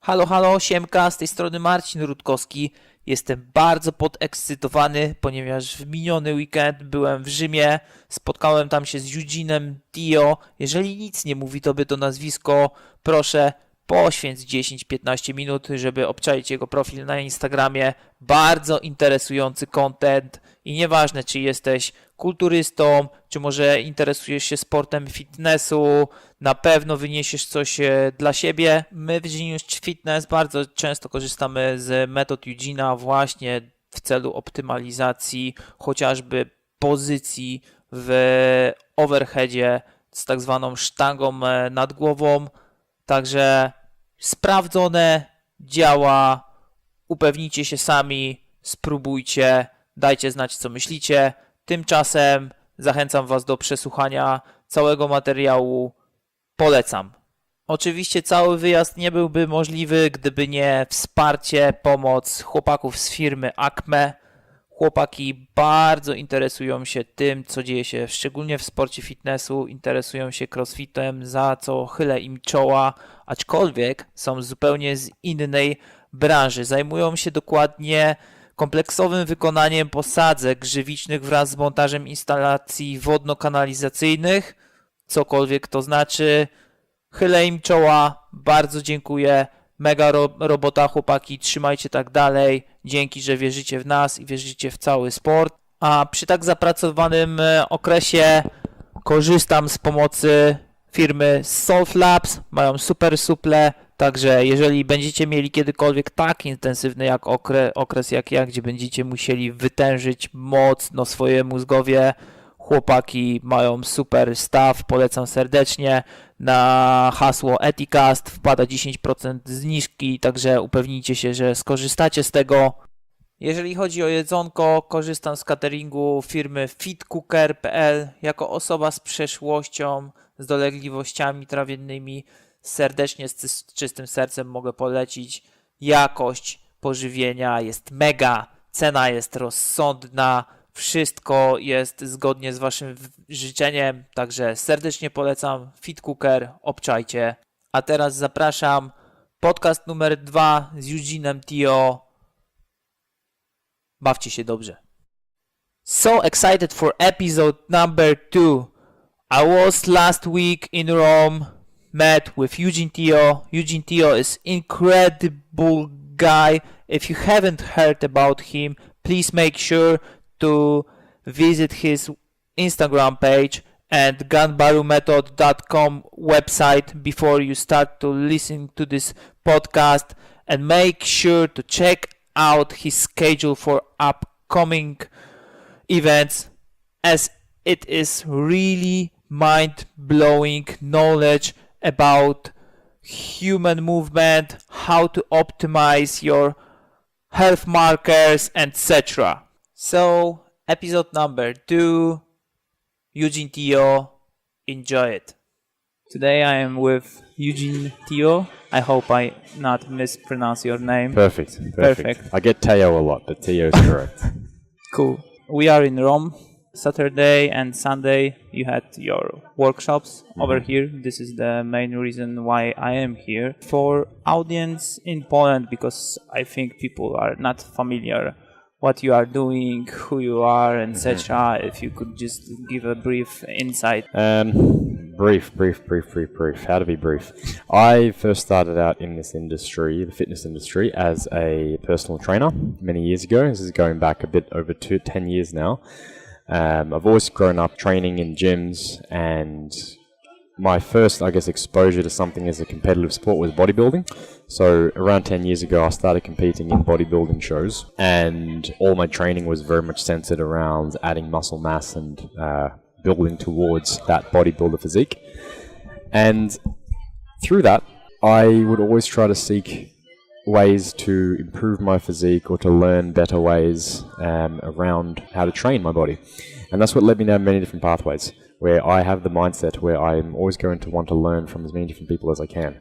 Halo, halo, siemka, z tej strony Marcin Rutkowski. Jestem bardzo podekscytowany, ponieważ w miniony weekend byłem w Rzymie, spotkałem tam się z Eugene'em Teo. Jeżeli nic nie mówi tobie to nazwisko, proszę poświęć 10-15 minut, żeby obczaić jego profil na Instagramie. Bardzo interesujący content i nieważne, czy jesteś kulturystą, czy może interesujesz się sportem fitnessu, na pewno wyniesiesz coś dla siebie. My w Genius Fitness bardzo często korzystamy z metod Eugene'a właśnie w celu optymalizacji chociażby pozycji w overheadzie z tak zwaną sztangą nad głową. Także sprawdzone, działa, upewnijcie się sami, spróbujcie, dajcie znać co myślicie. Tymczasem zachęcam Was do przesłuchania całego materiału, polecam. Oczywiście cały wyjazd nie byłby możliwy, gdyby nie wsparcie, pomoc chłopaków z firmy Acme. Chłopaki bardzo interesują się tym, co dzieje się szczególnie w sporcie fitnessu, interesują się crossfitem, za co chylę im czoła, aczkolwiek są zupełnie z innej branży. Zajmują się dokładnie kompleksowym wykonaniem posadzek żywicznych wraz z montażem instalacji wodno-kanalizacyjnych, cokolwiek to znaczy. Chylę im czoła, bardzo dziękuję. Mega robota, chłopaki, trzymajcie tak dalej. Dzięki, że wierzycie w nas i wierzycie w cały sport. A przy tak zapracowanym okresie korzystam z pomocy firmy Solve Labs. Mają super suple, także jeżeli będziecie mieli kiedykolwiek tak intensywny jak okres jak ja, gdzie będziecie musieli wytężyć mocno swoje mózgowie, chłopaki mają super staw, polecam serdecznie. Na hasło Eticast wpada 10% zniżki, także upewnijcie się, że skorzystacie z tego. Jeżeli chodzi o jedzonko, korzystam z cateringu firmy foot-calves.pl. Jako osoba z przeszłością, z dolegliwościami trawiennymi, serdecznie z czystym sercem mogę polecić. Jakość pożywienia jest mega, cena jest rozsądna. Wszystko jest zgodnie z waszym życzeniem, także serdecznie polecam Fit Cooker, obczajcie. A teraz zapraszam podcast numer 2 z Eugene'em Teo. Bawcie się dobrze. So excited for episode number 2. I was last week in Rome, met with Eugene Teo. Eugene Teo is incredible guy. If you haven't heard about him, please make sure to visit his Instagram page and ganbarumethod.com website before you start to listen to this podcast, and make sure to check out his schedule for upcoming events, as it is really mind-blowing knowledge about human movement, how to optimize your health markers, etc. So, episode number 2, Eugene Teo, enjoy it. Today I am with Eugene Teo. I hope I not mispronounce your name. Perfect. I get Teo a lot, but Teo is correct. Cool. We are in Rome. Saturday and Sunday you had your workshops over here. This is the main reason why I am here. For audience in Poland, because I think people are not familiar what you are doing, who you are, etc. If you could just give a brief insight. Brief. How to be brief? I first started out in this industry, the fitness industry, as a personal trainer many years ago. This is going back a bit over 10 years now. I've always grown up training in gyms, and my first, exposure to something as a competitive sport was bodybuilding. So around 10 years ago, I started competing in bodybuilding shows, and all my training was very much centered around adding muscle mass and building towards that bodybuilder physique. And through that, I would always try to seek ways to improve my physique or to learn better ways around how to train my body. And that's what led me down many different pathways, where I have the mindset where I'm always going to want to learn from as many different people as I can.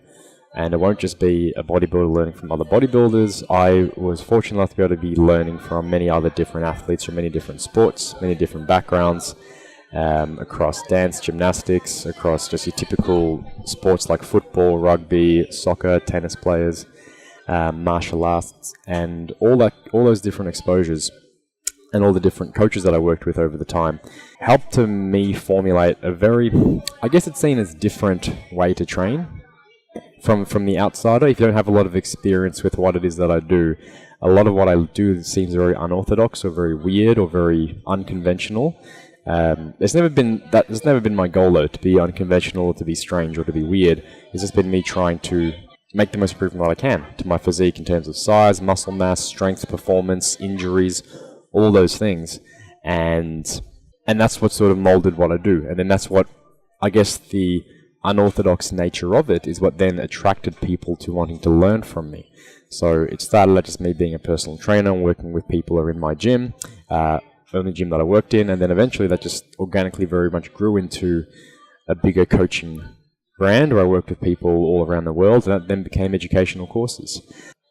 And it won't just be a bodybuilder learning from other bodybuilders. I was fortunate enough to be able to be learning from many other different athletes from many different sports, many different backgrounds, across dance, gymnastics, across just your typical sports like football, rugby, soccer, tennis players. martial arts, and all those different exposures and all the different coaches that I worked with over the time helped to me formulate a very, I guess it's seen as different way to train from the outsider. If you don't have a lot of experience with what it is that I do, a lot of what I do seems very unorthodox or very weird or very unconventional. It's never been my goal though, to be unconventional or to be strange or to be weird. It's just been me trying to make the most improvement that I can to my physique in terms of size, muscle mass, strength, performance, injuries, all those things. And that's what sort of molded what I do. And then that's what, I guess, the unorthodox nature of it is what then attracted people to wanting to learn from me. So it started at just me being a personal trainer and working with people who are in my gym, only gym that I worked in, and then eventually that just organically very much grew into a bigger coaching brand where I worked with people all around the world, and that then became educational courses.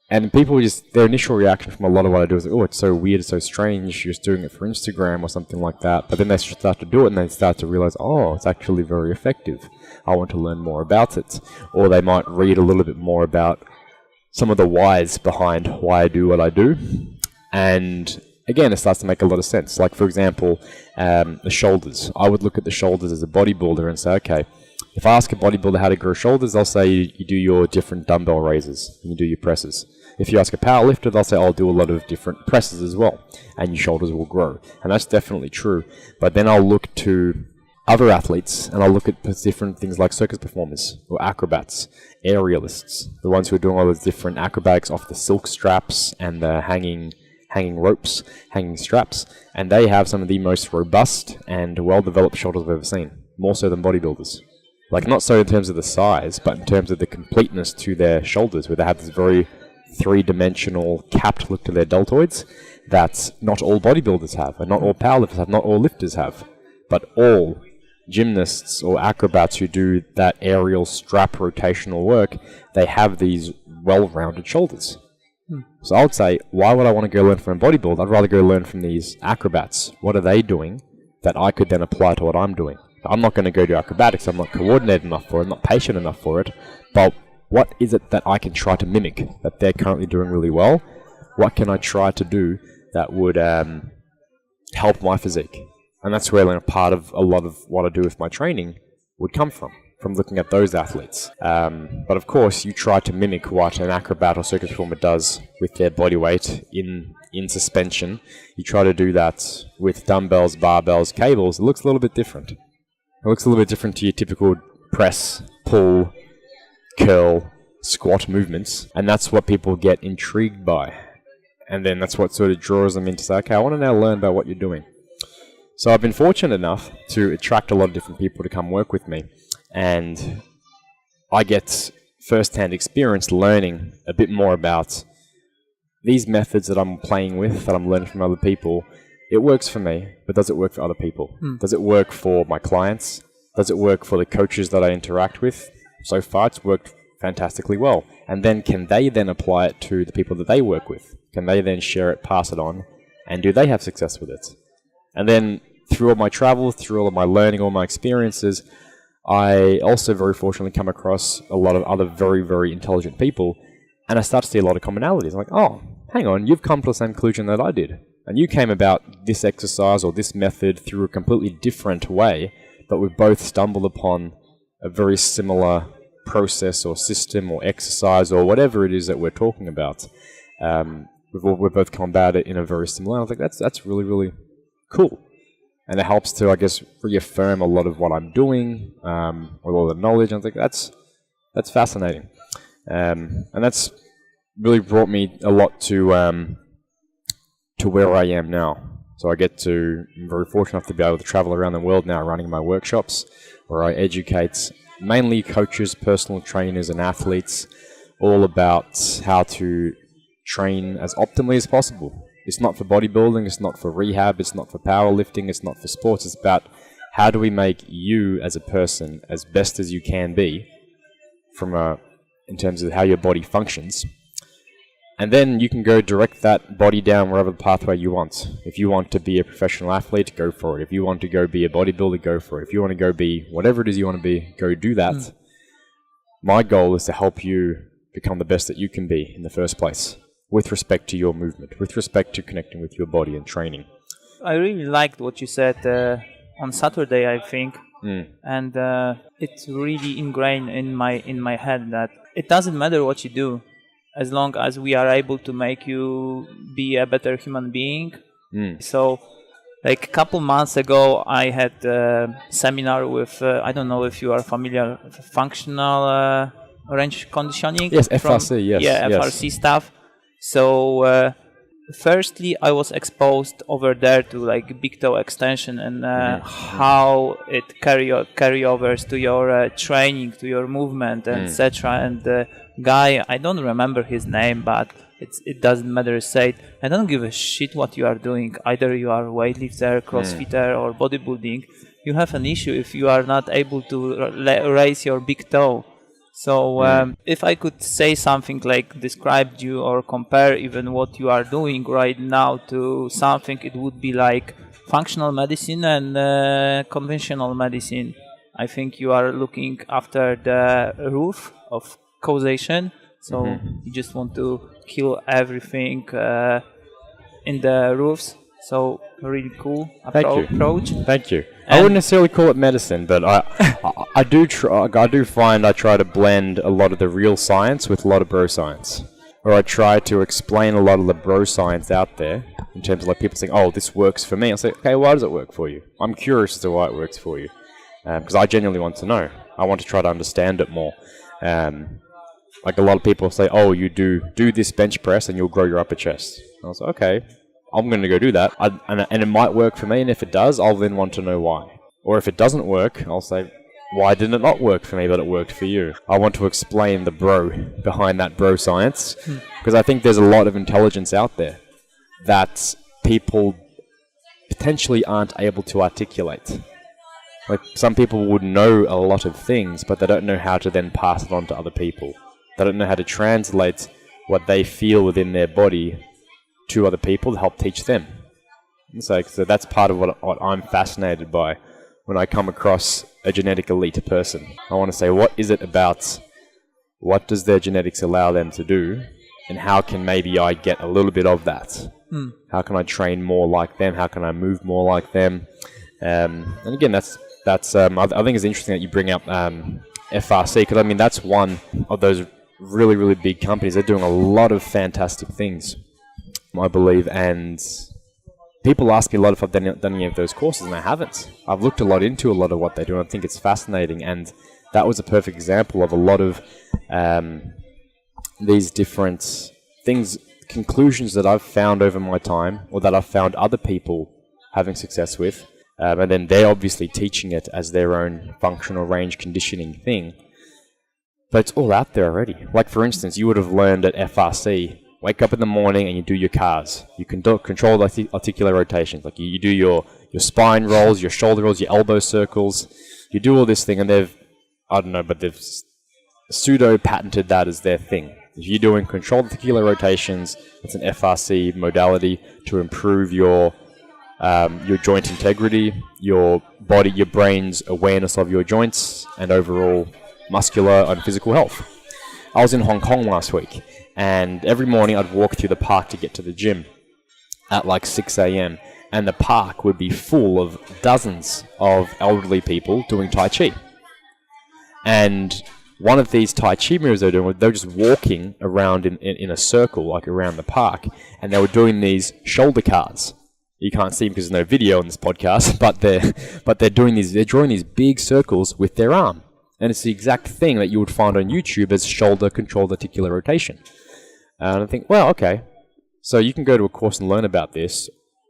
And people their initial reaction from a lot of what I do is like, oh, it's so weird, it's so strange, you're just doing it for Instagram or something like that. But then they start to do it and they start to realize, oh, it's actually very effective. I want to learn more about it. Or they might read a little bit more about some of the whys behind why I do what I do. And again, it starts to make a lot of sense. Like, for example, the shoulders. I would look at the shoulders as a bodybuilder and say, okay, if I ask a bodybuilder how to grow shoulders, they'll say you do your different dumbbell raises and you do your presses. If you ask a powerlifter, they'll say, I'll do a lot of different presses as well, and your shoulders will grow. And that's definitely true. But then I'll look to other athletes, and I'll look at different things like circus performers, or acrobats, aerialists, the ones who are doing all those different acrobatics off the silk straps and the hanging ropes, hanging straps, and they have some of the most robust and well-developed shoulders I've ever seen, more so than bodybuilders. Like, not so in terms of the size, but in terms of the completeness to their shoulders, where they have this very three-dimensional capped look to their deltoids that not all bodybuilders have, and not all powerlifters have, not all lifters have, but all gymnasts or acrobats who do that aerial strap rotational work, they have these well-rounded shoulders. So I would say, why would I want to go learn from a bodybuilder? I'd rather go learn from these acrobats. What are they doing that I could then apply to what I'm doing? I'm not going to go do acrobatics. I'm not coordinated enough for it. I'm not patient enough for it. But what is it that I can try to mimic that they're currently doing really well? What can I try to do that would help my physique? And that's where a part of a lot of what I do with my training would come from looking at those athletes. But of course, you try to mimic what an acrobat or circus performer does with their body weight in suspension. You try to do that with dumbbells, barbells, cables. It looks a little bit different. It looks a little bit different to your typical press, pull, curl, squat movements. And that's what people get intrigued by. And then that's what sort of draws them into say, okay, I want to now learn about what you're doing. So I've been fortunate enough to attract a lot of different people to come work with me. And I get first-hand experience learning a bit more about these methods that I'm playing with, that I'm learning from other people. It works for me, but does it work for other people? Does it work for my clients? Does it work for the coaches that I interact with? So far, it's worked fantastically well. And then can they then apply it to the people that they work with? Can they then share it, pass it on, and do they have success with it? And then through all my travels, through all of my learning, all my experiences, I also very fortunately come across a lot of other very, very intelligent people, and I start to see a lot of commonalities. I'm like, oh, hang on, you've come to the same conclusion that I did. And you came about this exercise or this method through a completely different way, but we both stumbled upon a very similar process or system or exercise or whatever it is that we're talking about. We've both come about it in a very similar way. I think that's really, really cool. And it helps to, I guess, reaffirm a lot of what I'm doing, with all the knowledge. And I think that's fascinating. And that's really brought me a lot to where I am now. So I'm very fortunate enough to be able to travel around the world now running my workshops where I educate mainly coaches, personal trainers and athletes all about how to train as optimally as possible. It's not for bodybuilding, it's not for rehab, it's not for powerlifting, it's not for sports. It's about how do we make you as a person as best as you can be in terms of how your body functions. And then you can go direct that body down wherever the pathway you want. If you want to be a professional athlete, go for it. If you want to go be a bodybuilder, go for it. If you want to go be whatever it is you want to be, go do that. My goal is to help you become the best that you can be in the first place, with respect to your movement, with respect to connecting with your body and training. I really liked what you said on Saturday, I think, and it's really ingrained in my head that it doesn't matter what you do, as long as we are able to make you be a better human being. So, like a couple months ago, I had a seminar with I don't know if you are familiar with functional range conditioning. Yes, FRC. Yes, yeah, yes. FRC stuff. So. Firstly, I was exposed over there to like big toe extension and how it carryovers to your training, to your movement, etc. And the guy, I don't remember his name, but it doesn't matter. Said, I don't give a shit what you are doing. Either you are weightlifter, crossfitter, or bodybuilding. You have an issue if you are not able to raise your big toe. So if I could say something like describe you or compare even what you are doing right now to something, it would be like functional medicine and conventional medicine. I think you are looking after the roof of causation. So you just want to kill everything in the roofs. So really cool approach. Thank you. I wouldn't necessarily call it medicine, but I do find I try to blend a lot of the real science with a lot of bro science, or I try to explain a lot of the bro science out there in terms of like people saying, "Oh, this works for me." I'll say, "Okay, why does it work for you?" I'm curious as to why it works for you, because I genuinely want to know. I want to try to understand it more. Like a lot of people say, "Oh, you do this bench press and you'll grow your upper chest." And I was like, "Okay, I'm going to go do that, and it might work for me, and if it does, I'll then want to know why. Or if it doesn't work, I'll say, why didn't it not work for me, but it worked for you?" I want to explain the bro behind that bro science, because I think there's a lot of intelligence out there that people potentially aren't able to articulate. Like, some people would know a lot of things, but they don't know how to then pass it on to other people. They don't know how to translate what they feel within their body to other people to help teach them. So that's part of what I'm fascinated by when I come across a genetic elite person. I want to say, what is it about, what does their genetics allow them to do, and how can maybe I get a little bit of that? How can I train more like them? How can I move more like them? And again, that's I think it's interesting that you bring up FRC, because I mean that's one of those really, really big companies. They're doing a lot of fantastic things, I believe, and people ask me a lot if I've done any of those courses, and I haven't. I've looked a lot into a lot of what they do, and I think it's fascinating, and that was a perfect example of a lot of these different things, conclusions that I've found over my time, or that I've found other people having success with, and then they're obviously teaching it as their own functional range conditioning thing, but it's all out there already. Like, for instance, you would have learned at FRC, wake up in the morning and you do your calves. You can control the articular rotations. Like you do your spine rolls, your shoulder rolls, your elbow circles. You do all this thing, and they've pseudo patented that as their thing. If you're doing controlled articular rotations, it's an FRC modality to improve your joint integrity, your body, your brain's awareness of your joints, and overall muscular and physical health. I was in Hong Kong last week, and every morning I'd walk through the park to get to the gym at like 6 a.m. and the park would be full of dozens of elderly people doing Tai Chi. And one of these Tai Chi moves they were just walking around in a circle, like around the park, and they were doing these shoulder cards. You can't see them because there's no video on this podcast, but they're drawing these big circles with their arm. And it's the exact thing that you would find on YouTube as shoulder controlled articular rotation. And I think, well, okay, so you can go to a course and learn about this.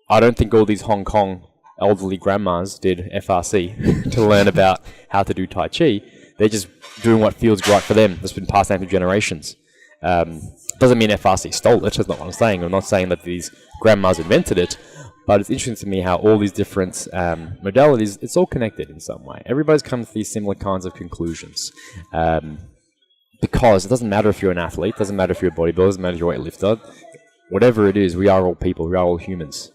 I don't think all these Hong Kong elderly grandmas did FRC to learn about how to do Tai Chi. They're just doing what feels right for them. That's been passed down through generations. Doesn't mean FRC stole it. That's not what I'm saying. I'm not saying that these grandmas invented it. But it's interesting to me how all these different modalities, it's all connected in some way. Everybody's come to these similar kinds of conclusions. Because it doesn't matter if you're an athlete, it doesn't matter if you're a bodybuilder, it doesn't matter if you're a weightlifter. Whatever it is, we are all people, we are all humans.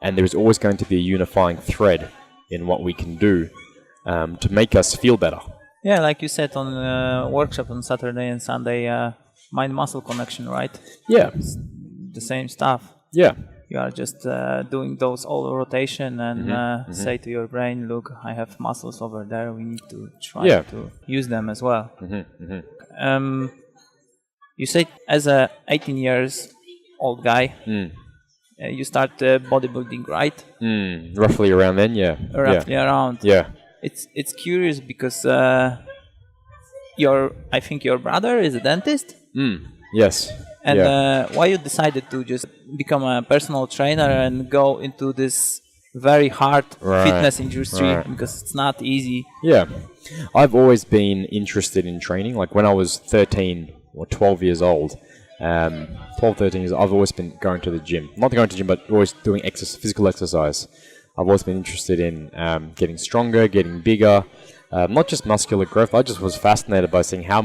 And there's always going to be a unifying thread in what we can do to make us feel better. Yeah, like you said on workshop on Saturday and Sunday, mind-muscle connection, right? Yeah. It's the same stuff. Yeah. You are just doing those all rotation and say to your brain, look, I have muscles over there. We need to try to use them as well. You said as a 18 years old guy, you start bodybuilding, right? Roughly around then, yeah. Roughly around. Yeah. It's curious because I think your brother is a dentist. Yes. And why you decided to just become a personal trainer and go into this very hard fitness industry because it's not easy. Yeah. I've always been interested in training. Like when I was 13 or 12 years old, 12, 13 years, I've always been going to the gym. Not going to the gym, but always doing physical exercise. I've always been interested in getting stronger, getting bigger, not just muscular growth. I just was fascinated by seeing how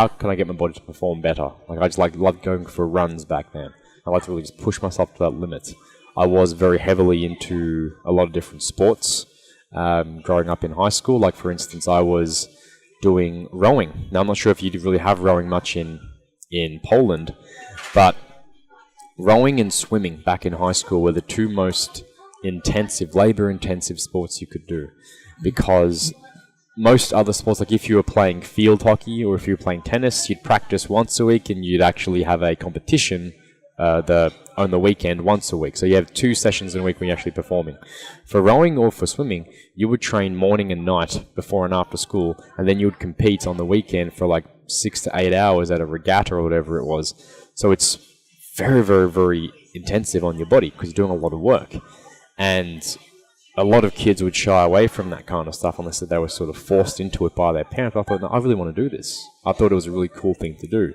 can I get my body to perform better. Like I just loved going for runs back then. I like to really just push myself to that limit. I was very heavily into a lot of different sports growing up in high school. Like for instance, I was doing rowing. Now I'm not sure if you really have rowing much in Poland, but rowing and swimming back in high school were the two most labor-intensive sports you could do, because most other sports, like if you were playing field hockey or if you were playing tennis, you'd practice once a week and you'd actually have a competition on the weekend once a week. So you have 2 sessions in a week when you're actually performing. For rowing or for swimming, you would train morning and night before and after school, and then you would compete on the weekend for like 6 to 8 hours at a regatta or whatever it was. So it's very, very, very intensive on your body because you're doing a lot of work. And a lot of kids would shy away from that kind of stuff unless they were sort of forced into it by their parents. I thought, no, I really want to do this. I thought it was a really cool thing to do.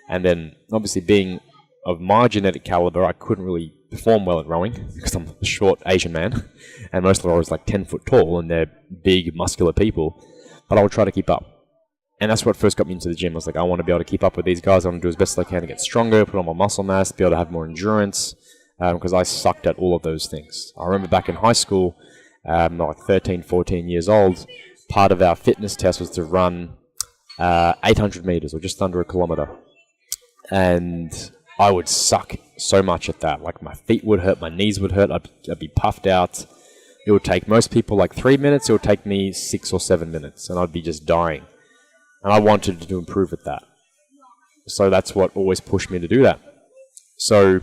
And then, obviously, being of my genetic caliber, I couldn't really perform well at rowing because I'm a short Asian man. And most of the rowers are like 10 foot tall and they're big, muscular people. But I would try to keep up. And that's what first got me into the gym. I was like, I want to be able to keep up with these guys. I want to do as best as I can to get stronger, put on my muscle mass, be able to have more endurance. Because I sucked at all of those things. I remember back in high school, like 13, 14 years old, part of our fitness test was to run 800 meters or just under a kilometer. And I would suck so much at that. Like my feet would hurt, my knees would hurt, I'd be puffed out. It would take most people like 3 minutes, it would take me 6 or 7 minutes, and I'd be just dying. And I wanted to improve at that. So that's what always pushed me to do that. So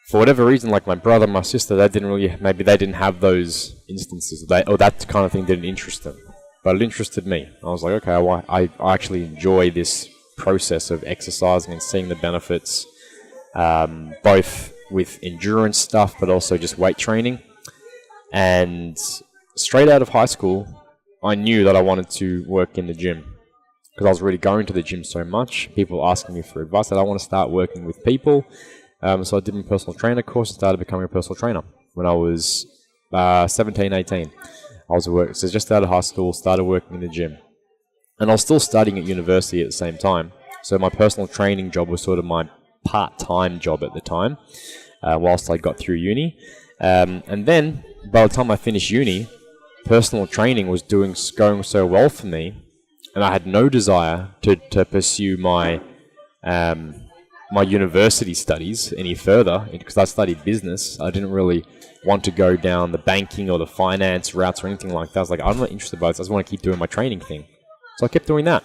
for whatever reason, like my brother and my sister, they didn't have those instances, or that kind of thing didn't interest them. But it interested me. I was like, okay, well, I actually enjoy this process of exercising and seeing the benefits, both with endurance stuff, but also just weight training. And straight out of high school, I knew that I wanted to work in the gym because I was really going to the gym so much. People were asking me for advice that I want to start working with people. So I did my personal trainer course and started becoming a personal trainer when I was 17, 18. So just out of high school, started working in the gym. And I was still studying at university at the same time. So my personal training job was sort of my part-time job at the time, whilst I got through uni. And then, by the time I finished uni, personal training was going so well for me, and I had no desire to pursue my my university studies any further because I studied business. I didn't really want to go down the banking or the finance routes or anything like that. I was like, I'm not interested by this. I just want to keep doing my training thing. So I kept doing that.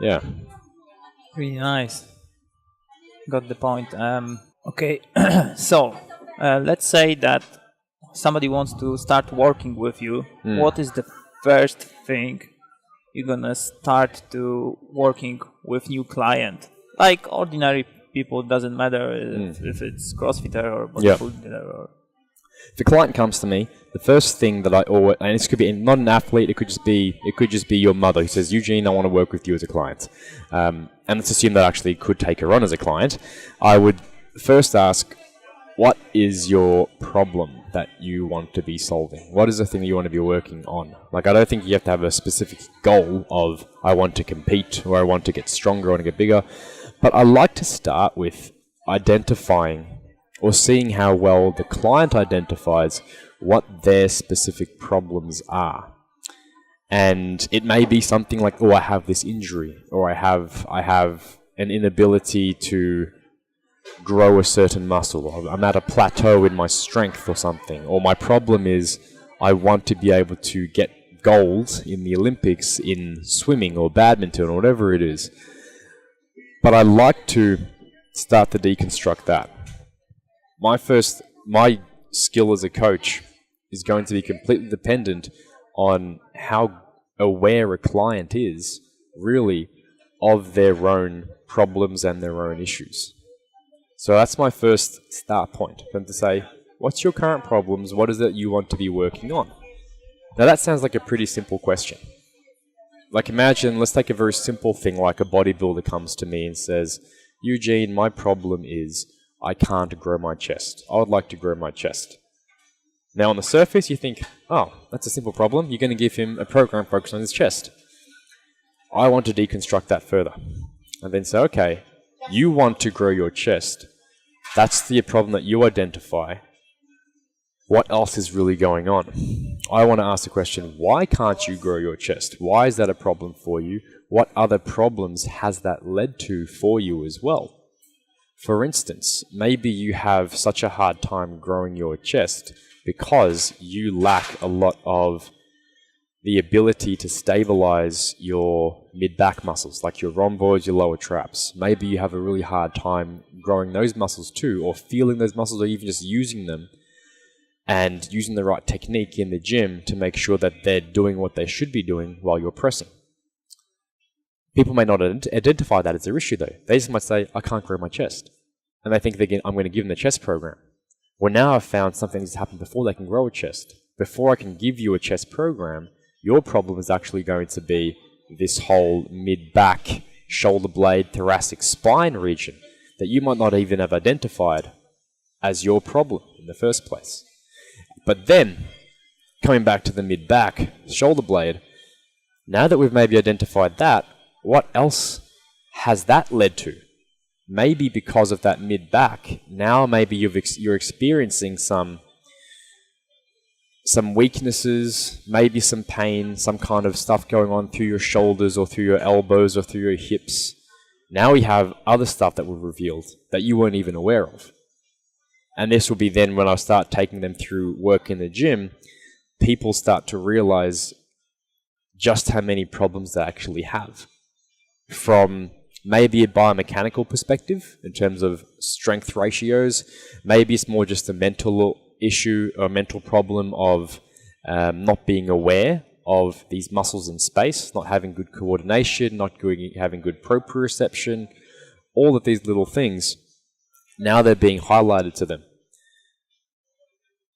Yeah. Really nice. Got the point. Okay, so let's say that somebody wants to start working with you. What is the first thing you're gonna start to working with new client? Like ordinary people, doesn't matter if it's CrossFitter or bodybuilder or... If a client comes to me, the first thing that I always, and this could be not an athlete, it could just be your mother who says, Eugene, I want to work with you as a client. And let's assume that actually could take her on as a client. I would first ask, what is your problem that you want to be solving? What is the thing that you want to be working on? Like, I don't think you have to have a specific goal of, I want to compete, or I want to get stronger, I want to get bigger. But I like to start with identifying or seeing how well the client identifies what their specific problems are. And it may be something like, oh, I have this injury, or I have an inability to grow a certain muscle, or I'm at a plateau in my strength or something, or my problem is I want to be able to get gold in the Olympics in swimming or badminton or whatever it is. But I like to start to deconstruct that. My skill as a coach is going to be completely dependent on how aware a client is, really, of their own problems and their own issues. So that's my first start point, for them to say, what's your current problems? What is it you want to be working on? Now that sounds like a pretty simple question. Like imagine, let's take a very simple thing like a bodybuilder comes to me and says, Eugene, my problem is I can't grow my chest. I would like to grow my chest. Now on the surface you think, oh, that's a simple problem. You're going to give him a program focused on his chest. I want to deconstruct that further. And then say, okay, you want to grow your chest. That's the problem that you identify. What else is really going on? I want to ask the question, why can't you grow your chest? Why is that a problem for you? What other problems has that led to for you as well? For instance, maybe you have such a hard time growing your chest because you lack a lot of the ability to stabilize your mid-back muscles, like your rhomboids, your lower traps. Maybe you have a really hard time growing those muscles too, or feeling those muscles, or even just using them, and using the right technique in the gym to make sure that they're doing what they should be doing while you're pressing. People may not identify that as their issue though. They just might say, I can't grow my chest. And they think I'm going to give them the chest program. Well, now I've found something that's happened before they can grow a chest. Before I can give you a chest program, your problem is actually going to be this whole mid-back, shoulder blade, thoracic spine region that you might not even have identified as your problem in the first place. But then, coming back to the mid-back, shoulder blade, now that we've maybe identified that, what else has that led to? Maybe because of that mid-back, now maybe you're experiencing some weaknesses, maybe some pain, some kind of stuff going on through your shoulders or through your elbows or through your hips. Now we have other stuff that we've revealed that you weren't even aware of. And this will be then when I start taking them through work in the gym, people start to realize just how many problems they actually have. From maybe a biomechanical perspective, in terms of strength ratios, maybe it's more just a mental issue or a mental problem of not being aware of these muscles in space, not having good coordination, not having good proprioception, all of these little things. Now they're being highlighted to them.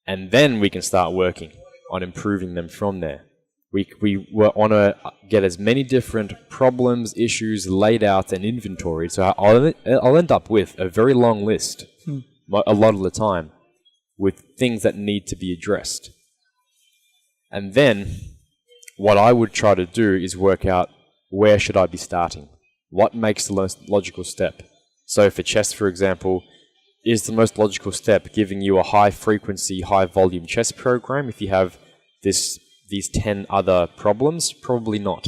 And then we can start working on improving them from there. We want to get as many different problems, issues laid out and inventoried. So I'll end up with a very long list, a lot of the time, with things that need to be addressed. And then what I would try to do is work out, where should I be starting? What makes the most logical step? So for chest, for example, is the most logical step giving you a high frequency, high volume chest program if you have these 10 other problems? Probably not.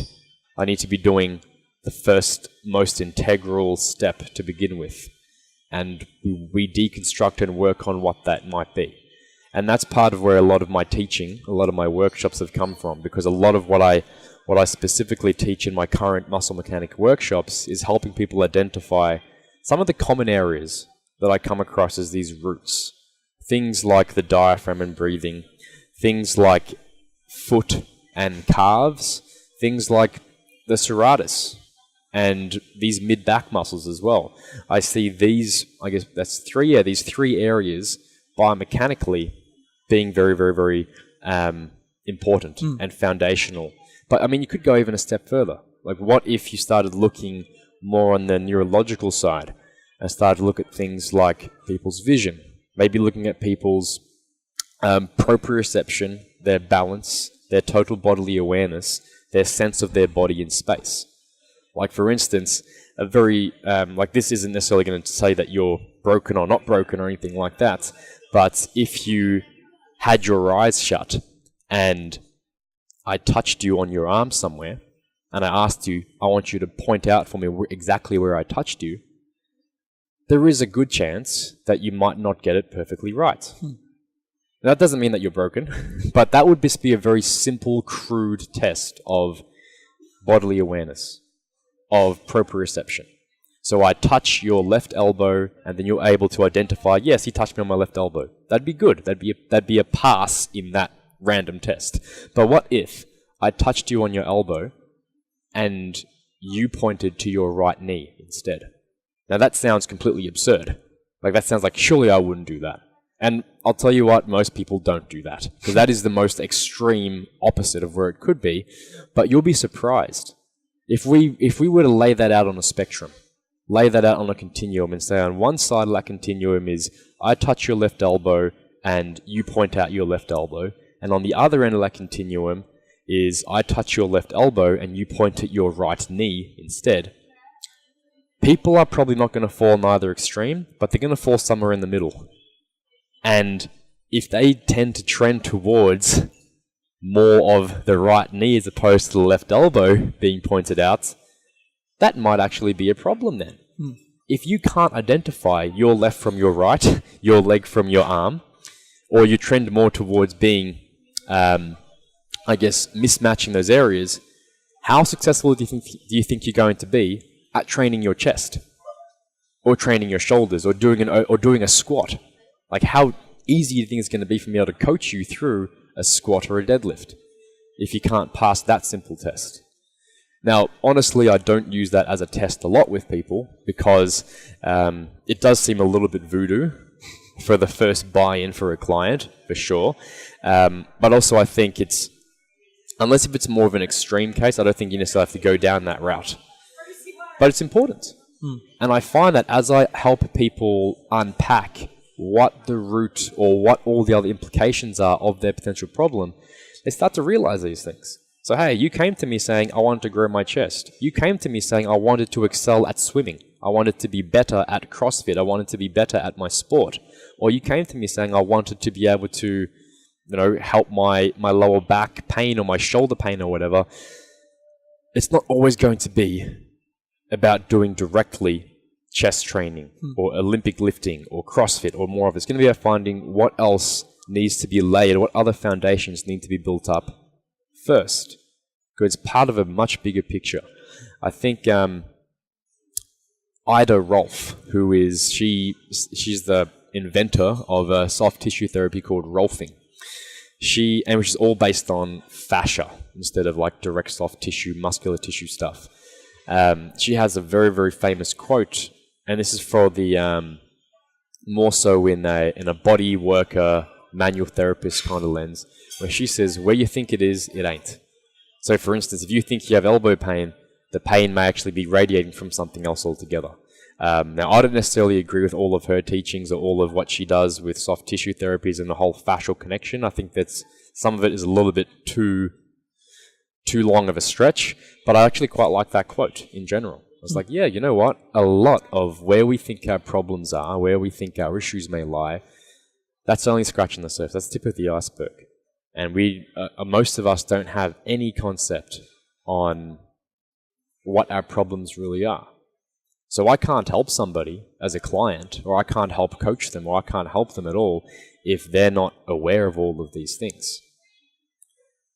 I need to be doing the first most integral step to begin with. And we deconstruct and work on what that might be. And that's part of where a lot of my teaching, a lot of my workshops have come from, because a lot of what I specifically teach in my current muscle mechanic workshops is helping people identify some of the common areas that I come across as these roots. Things like the diaphragm and breathing, things like foot and calves, things like the serratus and these mid-back muscles as well. I see these, I guess that's these three areas biomechanically being very, very, very important and foundational. But I mean, you could go even a step further. Like, what if you started looking more on the neurological side and started to look at things like people's vision, maybe looking at people's proprioception, their balance, their total bodily awareness, their sense of their body in space. Like, for instance, a very, this isn't necessarily going to say that you're broken or not broken or anything like that, but if you had your eyes shut and I touched you on your arm somewhere, and I asked you, I want you to point out for me exactly where I touched you, there is a good chance that you might not get it perfectly right. Now, that doesn't mean that you're broken, but that would just be a very simple, crude test of bodily awareness, of proprioception. So I touch your left elbow, and then you're able to identify, yes, he touched me on my left elbow. That'd be good. That'd be a pass in that random test. But what if I touched you on your elbow, and you pointed to your right knee instead? Now that sounds completely absurd. Like, that sounds like, surely I wouldn't do that. And I'll tell you what, most people don't do that, because that is the most extreme opposite of where it could be. But you'll be surprised. If we were to lay that out on a spectrum, lay that out on a continuum and say on one side of that continuum is I touch your left elbow and you point out your left elbow, and on the other end of that continuum is I touch your left elbow and you point at your right knee instead. People are probably not going to fall in either extreme, but they're going to fall somewhere in the middle. And if they tend to trend towards more of the right knee as opposed to the left elbow being pointed out, that might actually be a problem then. If you can't identify your left from your right, your leg from your arm, or you trend more towards being, mismatching those areas, how successful do you think you're going to be at training your chest, or training your shoulders, or doing a squat? Like, how easy do you think it's going to be for me able to coach you through a squat or a deadlift if you can't pass that simple test? Now, honestly, I don't use that as a test a lot with people because it does seem a little bit voodoo for the first buy-in for a client, for sure. But also I think unless if it's more of an extreme case, I don't think you necessarily have to go down that route. But it's important. And I find that as I help people unpack what the root or what all the other implications are of their potential problem, they start to realize these things. So, hey, you came to me saying, I wanted to grow my chest. You came to me saying, I wanted to excel at swimming. I wanted to be better at CrossFit. I wanted to be better at my sport. Or you came to me saying, I wanted to be able to, help my lower back pain or my shoulder pain or whatever. It's not always going to be about doing directly chest training or Olympic lifting or CrossFit or more of it. It's going to be about finding what else needs to be laid, what other foundations need to be built up first, because it's part of a much bigger picture. I think Ida Rolf, she's the inventor of a soft tissue therapy called Rolfing. Which is all based on fascia instead of like direct soft tissue, muscular tissue stuff. She has a very, very famous quote, and this is for the more so in a body worker, manual therapist kind of lens, where she says, where you think it is, it ain't. So for instance, if you think you have elbow pain, the pain may actually be radiating from something else altogether. Now, I don't necessarily agree with all of her teachings or all of what she does with soft tissue therapies and the whole fascial connection. I think that some of it is a little bit too long of a stretch, but I actually quite like that quote in general. I was like, yeah, you know what? A lot of where we think our problems are, where we think our issues may lie, that's only scratching the surface. That's the tip of the iceberg. And most of us don't have any concept on what our problems really are. So I can't help somebody as a client, or I can't help coach them, or I can't help them at all if they're not aware of all of these things.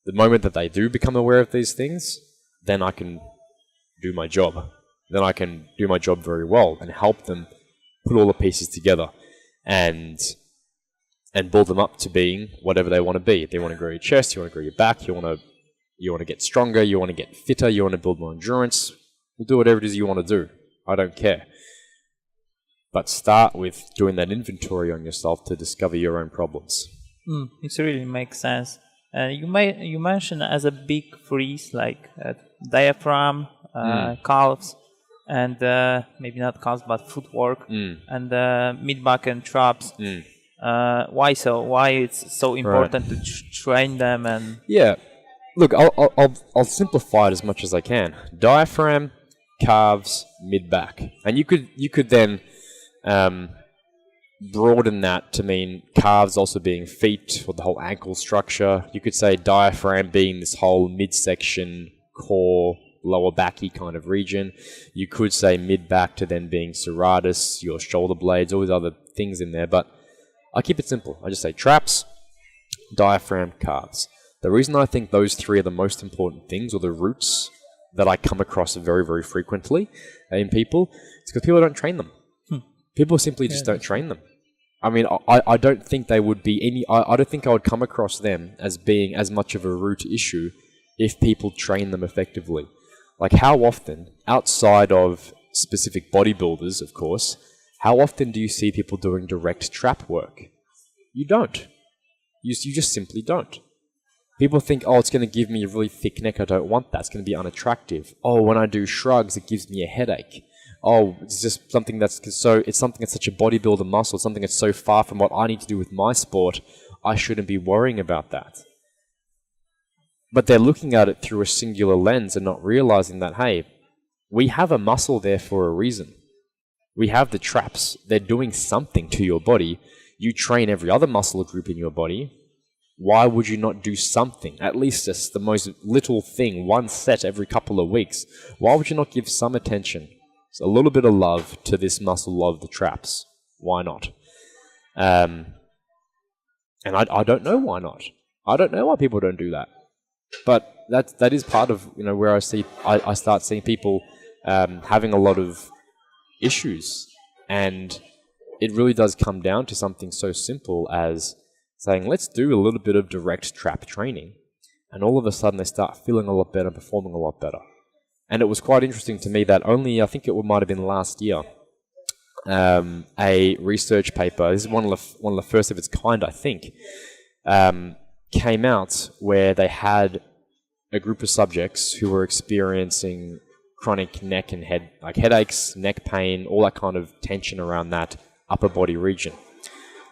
The moment that they do become aware of these things, then I can do my job. Then I can do my job very well and help them put all the pieces together and build them up to being whatever they want to be. If they want to grow your chest, you want to grow your back, you want to get stronger, you want to get fitter, you want to build more endurance, we'll do whatever it is you want to do. I don't care. But start with doing that inventory on yourself to discover your own problems. It really makes sense. You mentioned as a big freeze like diaphragm, calves, and maybe not calves but footwork, and mid-back and traps. Why so? Why it's so important to train them? And look, I'll simplify it as much as I can. Diaphragm, calves, mid-back, and you could then broaden that to mean calves also being feet or the whole ankle structure. You could say diaphragm being this whole midsection, core, lower backy kind of region. You could say mid-back to then being serratus, your shoulder blades, all these other things in there. But I keep it simple. I just say traps, diaphragm, calves. The reason I think those three are the most important things, or the roots that I come across very, very frequently in people, is because people don't train them. People simply just don't train them. I mean, I don't think they would be any... I don't think I would come across them as being as much of a root issue if people train them effectively. Like, how often, outside of specific bodybuilders, of course, how often do you see people doing direct trap work? You don't. You just simply don't. People think, oh, it's going to give me a really thick neck. I don't want that. It's going to be unattractive. Oh, when I do shrugs, it gives me a headache. Oh, it's just something that's something that's such a bodybuilder muscle, something that's so far from what I need to do with my sport, I shouldn't be worrying about that. But they're looking at it through a singular lens and not realizing that, hey, we have a muscle there for a reason. We have the traps. They're doing something to your body. You train every other muscle group in your body. Why would you not do something? At least just the most little thing, one set every couple of weeks. Why would you not give some attention? A little bit of love to this muscle of the traps. Why not? And I don't know why not. I don't know why people don't do that. But that is part of where I start seeing people having a lot of issues, and it really does come down to something so simple as saying, let's do a little bit of direct trap training, and all of a sudden they start feeling a lot better, performing a lot better. And it was quite interesting to me that I think it might have been last year, a research paper, this is one of the first of its kind, I think, came out where they had a group of subjects who were experiencing chronic neck and head, like headaches, neck pain, all that kind of tension around that upper body region.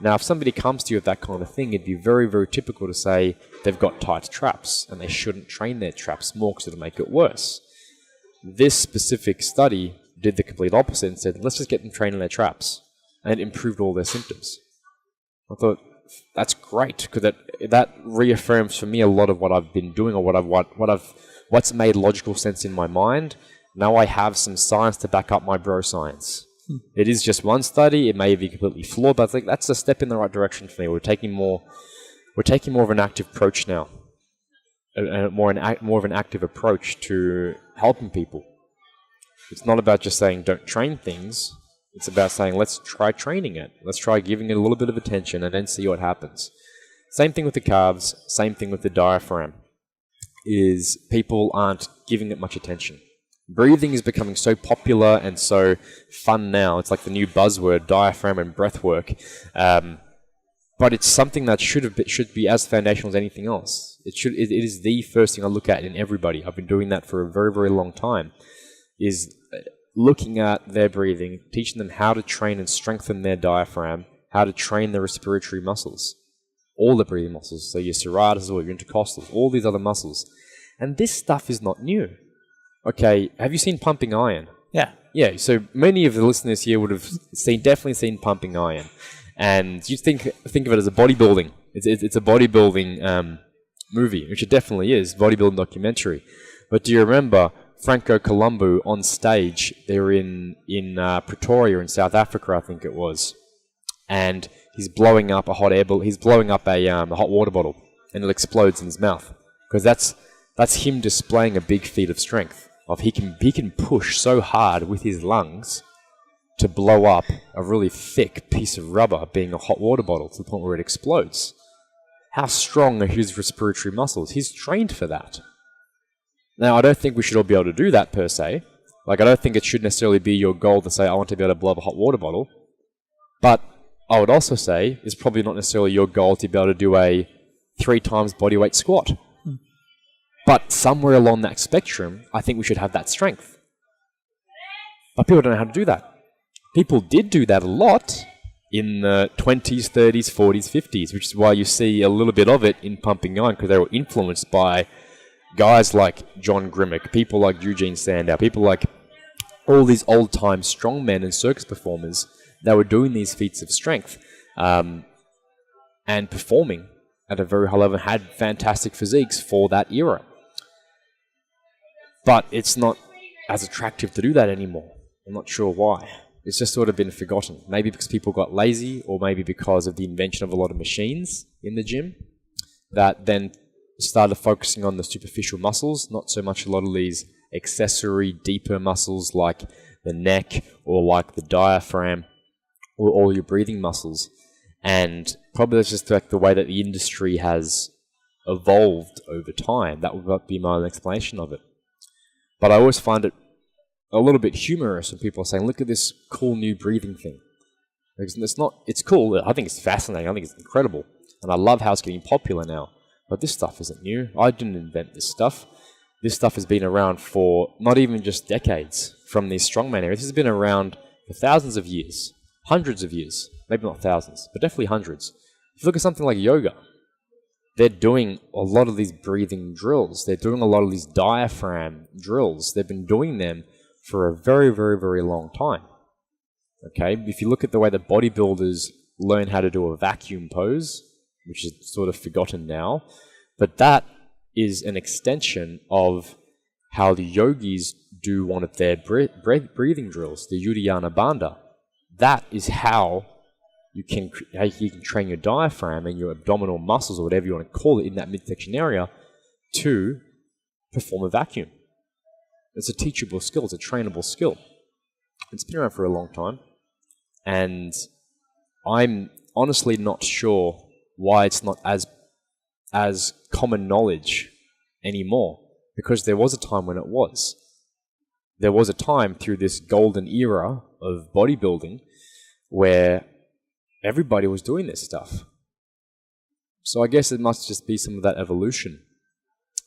Now, if somebody comes to you with that kind of thing, it'd be very, very typical to say they've got tight traps and they shouldn't train their traps more because it'll make it worse. This specific study did the complete opposite and said, let's just get them training their traps, and it improved all their symptoms. I thought, that's great, because that reaffirms for me a lot of what I've been doing, or what's made logical sense in my mind. Now I have some science to back up my bro science. It is just one study. It may be completely flawed, but I think that's a step in the right direction for me. We're taking more of an active approach now. More of an active approach to helping people. It's not about just saying don't train things. It's about saying let's try training it. Let's try giving it a little bit of attention and then see what happens. Same thing with the calves. Same thing with the diaphragm. Is people aren't giving it much attention. Breathing is becoming so popular and so fun now. It's like the new buzzword, diaphragm and breath work. But it's something that should be as foundational as anything else. It is the first thing I look at in everybody. I've been doing that for a very, very long time. Is looking at their breathing, teaching them how to train and strengthen their diaphragm, how to train the respiratory muscles, all the breathing muscles. So your serratus or your intercostals, all these other muscles. And this stuff is not new. Okay, have you seen pumping iron? Yeah. Yeah, so many of the listeners here would have definitely seen pumping iron. And you think of it as a bodybuilding. It's a bodybuilding movie, which it definitely is, bodybuilding documentary. But do you remember Franco Columbu on stage? They're in Pretoria in South Africa, I think it was, and he's blowing up a hot water bottle, and it explodes in his mouth, because that's him displaying a big feat of strength. He can push so hard with his lungs to blow up a really thick piece of rubber, being a hot water bottle, to the point where it explodes. How strong are his respiratory muscles? He's trained for that. Now, I don't think we should all be able to do that per se. Like, I don't think it should necessarily be your goal to say, I want to be able to blow up a hot water bottle. But I would also say it's probably not necessarily your goal to be able to do a 3 times bodyweight squat. But somewhere along that spectrum, I think we should have that strength. But people don't know how to do that. People did do that a lot in the 20s, 30s, 40s, 50s, which is why you see a little bit of it in pumping iron, because they were influenced by guys like John Grimmick, people like Eugene Teo, people like all these old-time strongmen and circus performers that were doing these feats of strength and performing at a very high level, had fantastic physiques for that era. But it's not as attractive to do that anymore. I'm not sure why. It's just sort of been forgotten. Maybe because people got lazy, or maybe because of the invention of a lot of machines in the gym that then started focusing on the superficial muscles, not so much a lot of these accessory, deeper muscles like the neck or like the diaphragm or all your breathing muscles. And probably that's just like the way that the industry has evolved over time. That would be my explanation of it. But I always find it a little bit humorous when people are saying, look at this cool new breathing thing. It's cool. I think it's fascinating. I think it's incredible. And I love how it's getting popular now. But this stuff isn't new. I didn't invent this stuff. This stuff has been around for not even just decades from these strongman areas. This has been around for thousands of years, hundreds of years, maybe not thousands, but definitely hundreds. If you look at something like yoga, they're doing a lot of these breathing drills. They're doing a lot of these diaphragm drills. They've been doing them for a very, very, very long time. Okay, if you look at the way that bodybuilders learn how to do a vacuum pose, which is sort of forgotten now, but that is an extension of how the yogis do one of their breathing drills, the Uddiyana Bandha. That is how you can train your diaphragm and your abdominal muscles, or whatever you want to call it, in that midsection area to perform a vacuum. It's a teachable skill. It's a trainable skill. It's been around for a long time. And I'm honestly not sure why it's not as common knowledge anymore, because there was a time when it was. There was a time through this golden era of bodybuilding where everybody was doing this stuff. So I guess it must just be some of that evolution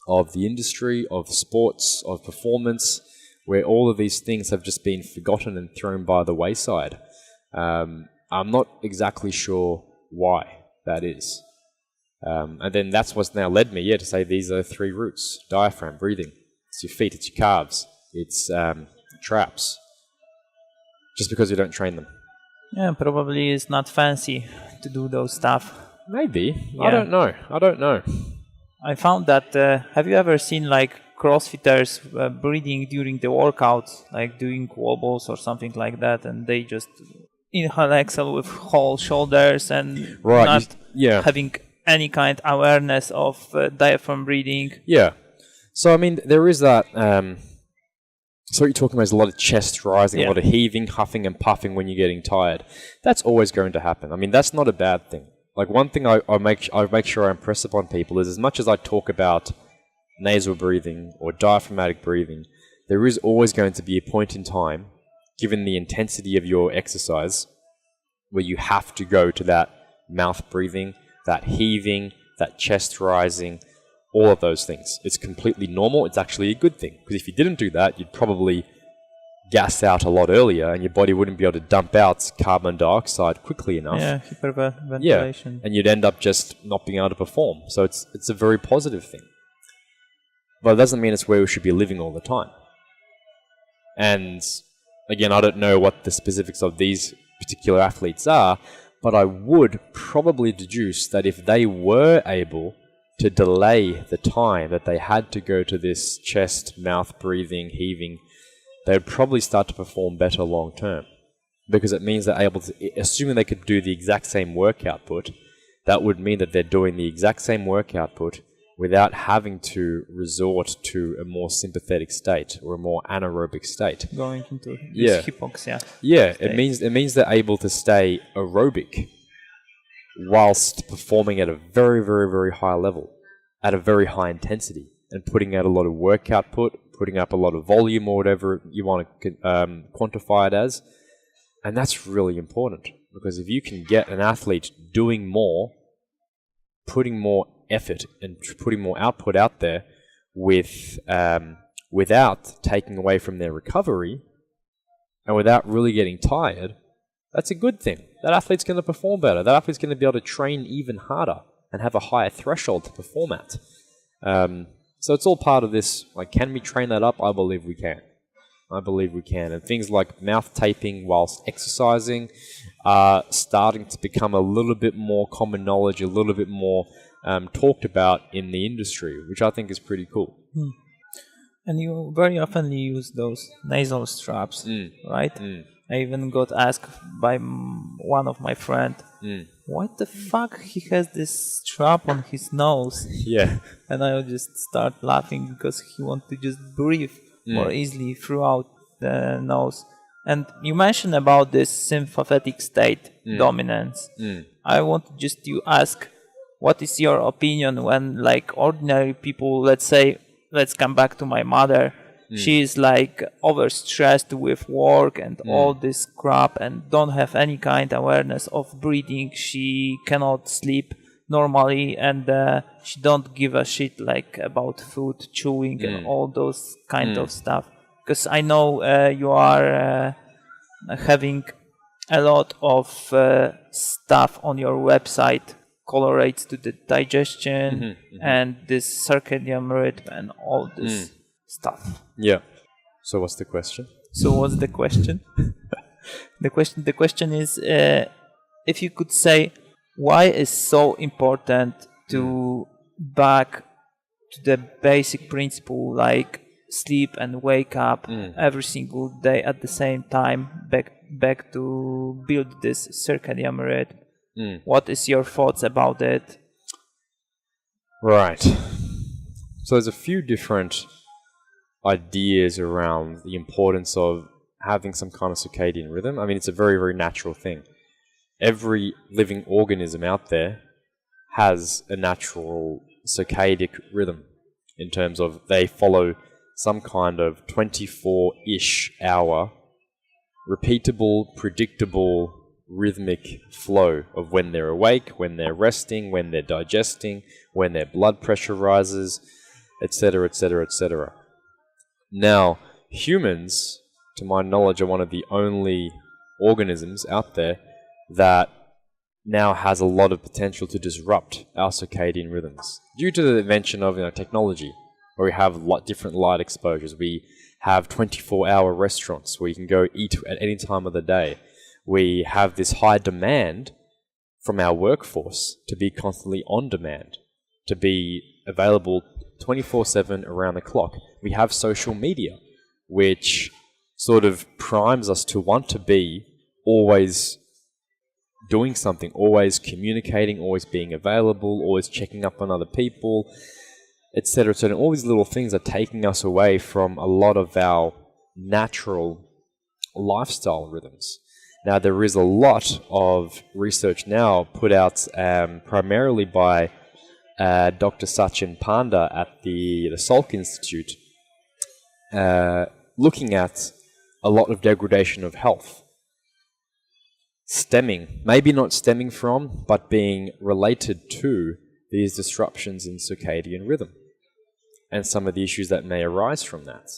of the industry, of sports, of performance, where all of these things have just been forgotten and thrown by the wayside. I'm not exactly sure why that is. And then that's what's now led me, to say these are three roots: diaphragm, breathing. It's your feet, it's your calves, it's traps. Just because you don't train them. Yeah, probably it's not fancy to do those stuff. Maybe. Yeah. I don't know. I found that, have you ever seen like CrossFitters breathing during the workouts, like doing wall balls or something like that, and they just inhale, exhale with whole shoulders and not having any kind of awareness of diaphragm breathing? Yeah. So, I mean, there is that... So what you're talking about is a lot of chest rising, a lot of heaving, huffing and puffing when you're getting tired. That's always going to happen. I mean, that's not a bad thing. Like, one thing I make sure I impress upon people is, as much as I talk about nasal breathing or diaphragmatic breathing, there is always going to be a point in time, given the intensity of your exercise, where you have to go to that mouth breathing, that heaving, that chest rising, all of those things. It's completely normal. It's actually a good thing, because if you didn't do that, you'd probably gas out a lot earlier, and your body wouldn't be able to dump out carbon dioxide quickly enough. Yeah, hyperventilation. Yeah, and you'd end up just not being able to perform. So it's a very positive thing. But it doesn't mean it's where we should be living all the time. And again, I don't know what the specifics of these particular athletes are, but I would probably deduce that if they were able to delay the time that they had to go to this chest, mouth breathing, heaving, they would probably start to perform better long term. Because it means they're able to, assuming they could do the exact same work output, that would mean that they're doing the exact same work output without having to resort to a more sympathetic state or a more anaerobic state. Going into this hypoxia. Yeah, state. it means they're able to stay aerobic whilst performing at a very, very, very high level, at a very high intensity, and putting out a lot of work output, putting up a lot of volume or whatever you want to quantify it as. And that's really important, because if you can get an athlete doing more, putting more effort and putting more output out there without taking away from their recovery and without really getting tired, that's a good thing. That athlete's going to perform better. That athlete's going to be able to train even harder and have a higher threshold to perform at. So it's all part of this. Like, can we train that up? I believe we can. And things like mouth taping whilst exercising are starting to become a little bit more common knowledge, a little bit more talked about in the industry, which I think is pretty cool. And you very often use those nasal straps, right? I even got asked by one of my friend, what the fuck he has this strap on his nose? Yeah. And I would just start laughing because he wants to just breathe more easily throughout the nose. And you mentioned about this sympathetic state dominance. I want just to ask, what is your opinion when like ordinary people, let's come back to my mother. She is like overstressed with work and all this crap and don't have any kind of awareness of breathing. She cannot sleep normally and she don't give a shit like about food, chewing and all those kind of stuff. Because I know you are having a lot of stuff on your website correlates to the digestion and this circadian rhythm and all this stuff. Yeah. So what's the question? The question is, if you could say, why is so important to back to the basic principle like sleep and wake up every single day at the same time, back to build this circadian rhythm. What is your thoughts about it? Right. So there's a few different ideas around the importance of having some kind of circadian rhythm. I mean, it's a very, very natural thing. Every living organism out there has a natural circadian rhythm in terms of they follow some kind of 24-ish hour repeatable, predictable, rhythmic flow of when they're awake, when they're resting, when they're digesting, when their blood pressure rises, etc., etc., etc. Now, humans, to my knowledge, are one of the only organisms out there that now has a lot of potential to disrupt our circadian rhythms due to the invention of technology, where we have different light exposures. We have 24-hour restaurants where you can go eat at any time of the day. We have this high demand from our workforce to be constantly on demand, to be available 24/7 around the clock. We have social media, which sort of primes us to want to be always doing something, always communicating, always being available, always checking up on other people, etc. So all these little things are taking us away from a lot of our natural lifestyle rhythms. Now, there is a lot of research now put out primarily by Dr. Sachin Panda at the Salk Institute, looking at a lot of degradation of health, maybe not stemming from, but being related to these disruptions in circadian rhythm and some of the issues that may arise from that.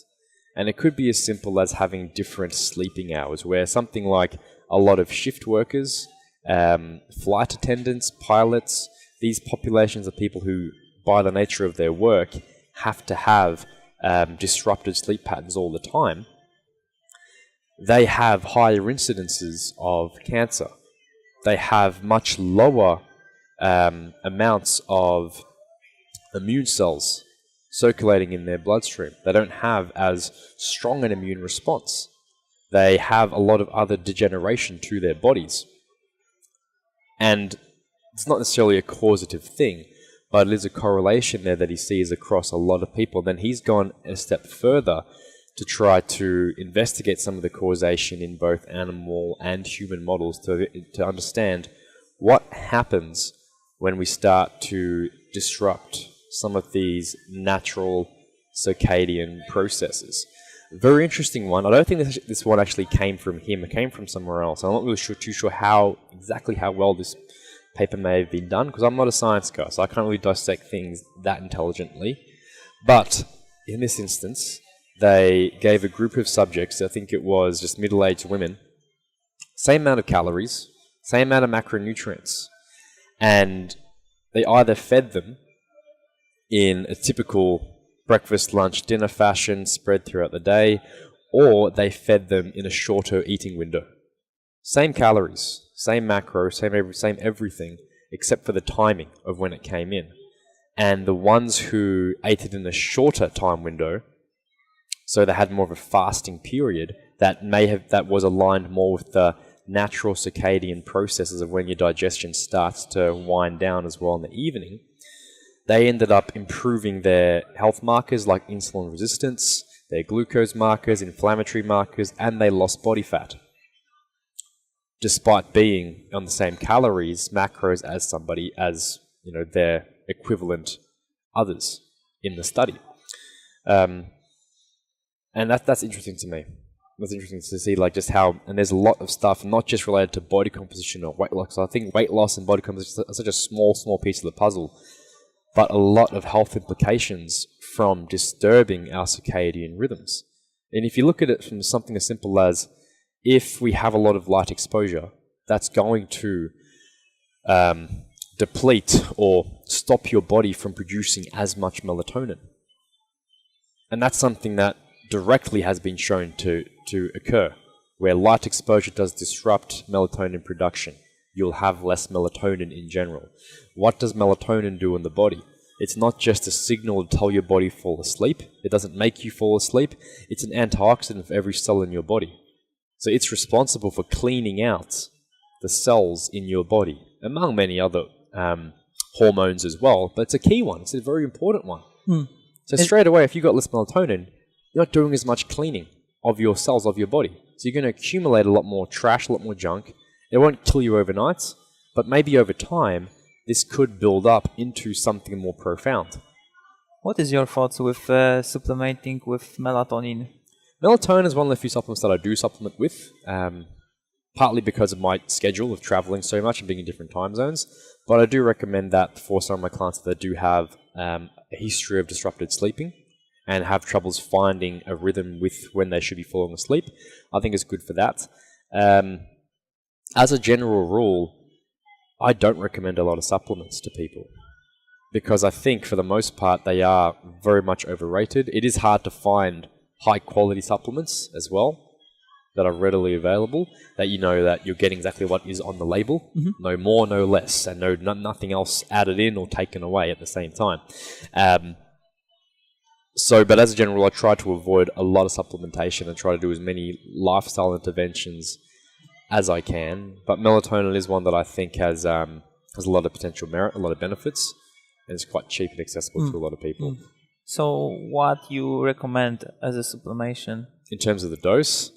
And it could be as simple as having different sleeping hours, where something like a lot of shift workers, flight attendants, pilots, these populations of people who, by the nature of their work, have to have disrupted sleep patterns all the time, they have higher incidences of cancer. They have much lower amounts of immune cells circulating in their bloodstream. They don't have as strong an immune response. They have a lot of other degeneration to their bodies. And it's not necessarily a causative thing, but it is a correlation there that he sees across a lot of people. Then he's gone a step further to try to investigate some of the causation in both animal and human models to understand what happens when we start to disrupt some of these natural circadian processes. Very interesting one. I don't think this one actually came from him. It came from somewhere else. I'm not really too sure how well this paper may have been done, because I'm not a science guy, so I can't really dissect things that intelligently. But in this instance, they gave a group of subjects, I think it was just middle-aged women, same amount of calories, same amount of macronutrients, and they either fed them in a typical breakfast, lunch, dinner fashion spread throughout the day, or they fed them in a shorter eating window. Same calories, same macro, same everything, except for the timing of when it came in. And the ones who ate it in a shorter time window So they had more of a fasting period that was aligned more with the natural circadian processes of when your digestion starts to wind down as well in the evening. They ended up improving their health markers like insulin resistance, their glucose markers, inflammatory markers, and they lost body fat, despite being on the same calories, macros as their equivalent others in the study. And that's interesting to me. It's interesting to see just how, and there's a lot of stuff not just related to body composition or weight loss. I think weight loss and body composition are such a small piece of the puzzle, but a lot of health implications from disturbing our circadian rhythms. And if you look at it from something as simple as, if we have a lot of light exposure, that's going to deplete or stop your body from producing as much melatonin. And that's something that directly has been shown to occur, where light exposure does disrupt melatonin production. You'll have less melatonin in general. What does melatonin do in the body? It's not just a signal to tell your body to fall asleep. It doesn't make you fall asleep. It's an antioxidant for every cell in your body. So it's responsible for cleaning out the cells in your body, among many other hormones as well. But it's a key one. It's a very important one. So straight away, if you've got less melatonin, you're not doing as much cleaning of your cells, of your body. So you're going to accumulate a lot more trash, a lot more junk. It won't kill you overnight, but maybe over time, this could build up into something more profound. What is your thoughts with supplementing with melatonin? Melatonin is one of the few supplements that I do supplement with, partly because of my schedule of traveling so much and being in different time zones. But I do recommend that for some of my clients that do have a history of disrupted sleeping and have troubles finding a rhythm with when they should be falling asleep. I think it's good for that. As a general rule, I don't recommend a lot of supplements to people because I think for the most part they are very much overrated. It is hard to find high quality supplements as well that are readily available, that you know that you're getting exactly what is on the label, no more, no less, and nothing else added in or taken away at the same time. But as a general rule, I try to avoid a lot of supplementation and try to do as many lifestyle interventions as I can. But melatonin is one that I think has a lot of potential merit, a lot of benefits, and it's quite cheap and accessible to a lot of people. So what you recommend as a supplementation? In terms of the dose,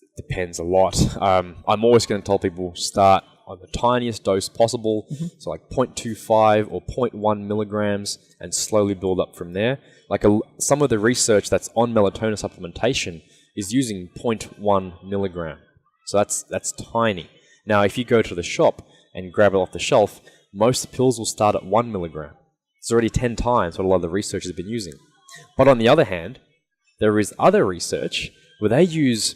it depends a lot. I'm always going to tell people start on the tiniest dose possible, so like 0.25 or 0.1 milligrams, and slowly build up from there. Some of the research that's on melatonin supplementation is using 0.1 milligram. So that's tiny. Now, if you go to the shop and grab it off the shelf, most pills will start at 1 milligram. It's already 10 times what a lot of the research has been using. But on the other hand, there is other research where they use,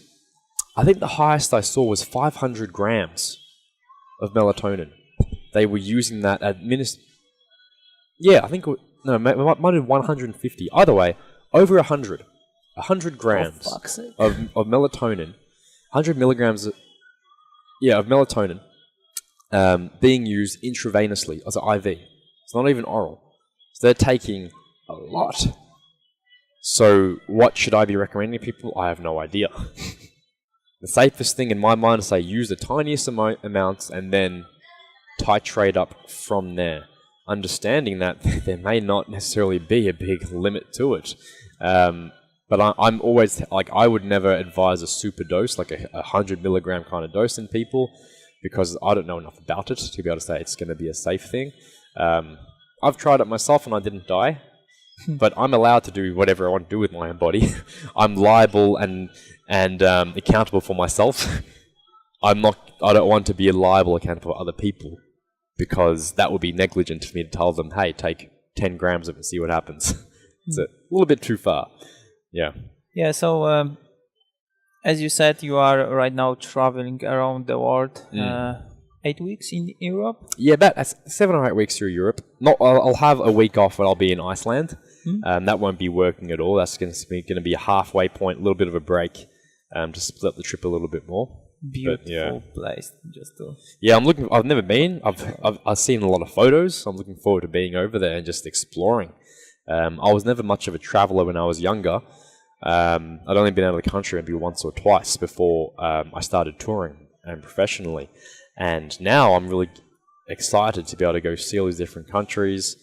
I think the highest I saw was 500 grams of melatonin. They were using that at yeah, I think, it might have been 150. Either way, over 100 grams of melatonin, 100 milligrams of melatonin being used intravenously as an IV. It's not even oral. So they're taking a lot. So what should I be recommending people? I have no idea. The safest thing in my mind is say use the tiniest amounts and then titrate up from there. Understanding that there may not necessarily be a big limit to it. But I'm always, I would never advise a super dose, like a 100 milligram kind of dose in people, because I don't know enough about it to be able to say it's going to be a safe thing. I've tried it myself and I didn't die, but I'm allowed to do whatever I want to do with my own body. I'm liable and accountable for myself. I don't want to be liable accountable for other people, because that would be negligent for me to tell them, hey, take 10 grams of it and see what happens. It's a little bit too far. Yeah. Yeah, so as you said, you are right now traveling around the world. 8 weeks in Europe? Yeah, about 7 or 8 weeks through Europe. I'll have a week off when I'll be in Iceland. That won't be working at all. That's going to be a halfway point, a little bit of a break, to split up the trip a little bit more. Beautiful place. I've never been. I've seen a lot of photos. I'm looking forward to being over there and just exploring. I was never much of a traveler when I was younger. I'd only been out of the country maybe once or twice before I started touring professionally. And now I'm really excited to be able to go see all these different countries,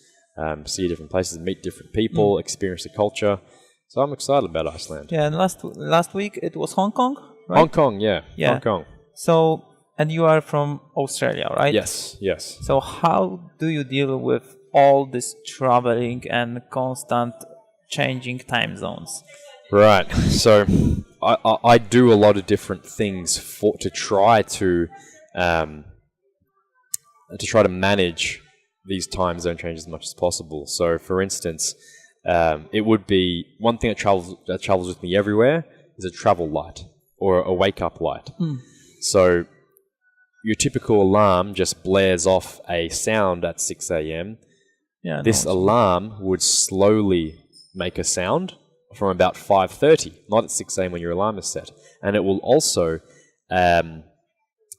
see different places, meet different people, experience the culture. So I'm excited about Iceland. Yeah, and last week it was Hong Kong, right? Hong Kong, yeah. Hong Kong. So, and you are from Australia, right? Yes. So how do you deal with all this traveling and constant changing time zones? Right. So I do a lot of different things to try to manage these time zone changes as much as possible. So, for instance, it would be one thing that travels with me everywhere is a travel light or a wake up light. So your typical alarm just blares off a sound at 6 a.m. Yeah, This alarm would slowly make a sound from about 5:30, not at 6 a.m. when your alarm is set. And it will also